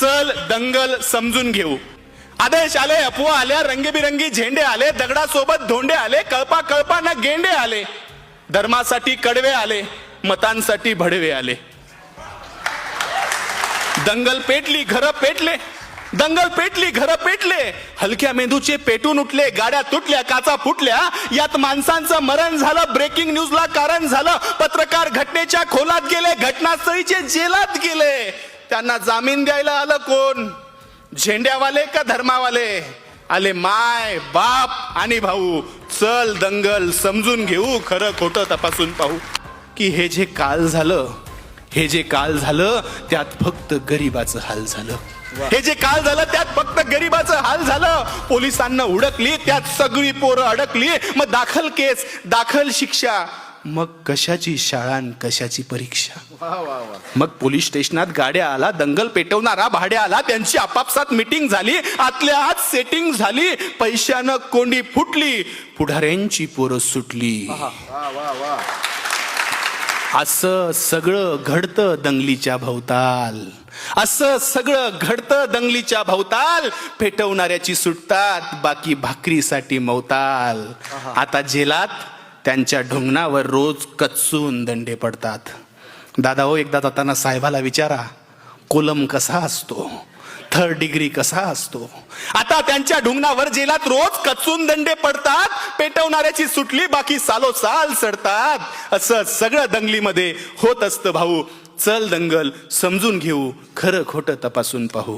चल दंगल समजून घेऊ. आदेश आले, अफवा आल्या, रंगीबिरंगी झेंडे आले, दगडासोबत धोंडे आले, कळपा कळपाना गेंडे आले, धर्मासाठी कडवे आले, मतांसाठी भडवे आले. दंगल पेटली, घरं पेटले, दंगल पेटली, घरं पेटले, हलक्या मेंदूचे पेटून उठले, गाड्या तुटल्या, काचा फुटल्या, यात माणसांचं मरण झालं, ब्रेकिंग न्यूजला कारण झालं, पत्रकार घटनेच्या खोलात गेले, घटनास्थळीचे जेलात गेले. त्यांना जामीन द्यायला आलं कोण? झेंड्यावाले का धर्मावाले? आले माय बाप आणि भाऊ. चल दंगल समजून घेऊ, खरं खोटं तपासून पाहू. की हे जे काल झालं, हे जे काल झालं त्यात फक्त गरिबाचं हाल झालं. हे जे काल झालं त्यात फक्त गरिबाचं हाल झालं. पोलिसांना हुडकली, त्यात सगळी पोरं अडकली. मग दाखल केस, दाखल शिक्षा, मग कशाची शाळा न कशाची परीक्षा. मग पोलीस स्टेशनात गाड्या आला, दंगल पेटवणारा भाड्या आला, त्यांची आपापसात मीटिंग झाली, आतल्या आत सेटिंग झाली, पैशानं कोंडी फुटली, पुढाऱ्यांची पोरं सुटली. असं सगळं घडतं दंगलीच्या भोवताल, असं सगळं घडतं दंगलीच्या भोवताल. पेटवणाऱ्याची सुटतात, बाकी भाकरीसाठी मवताल. आता जेलात त्यांच्या ढुंगणावर रोज कच्चून दंडे पडतात. दादा हो, एकदा जाताना साहेबाला विचारा, कोलम कसा असतो, थर्ड डिग्री कसा असतो. आता त्यांच्या ढुंगणावर जेलात रोज कच्चून दंडे पडतात. पेटवणाऱ्याची सुटली, बाकी सालोसाल सडतात. असं सगळं दंगलीमध्ये होत असतं भाऊ. चल दंगल समजून घेऊ, खरं खोटं तपासून पाहू.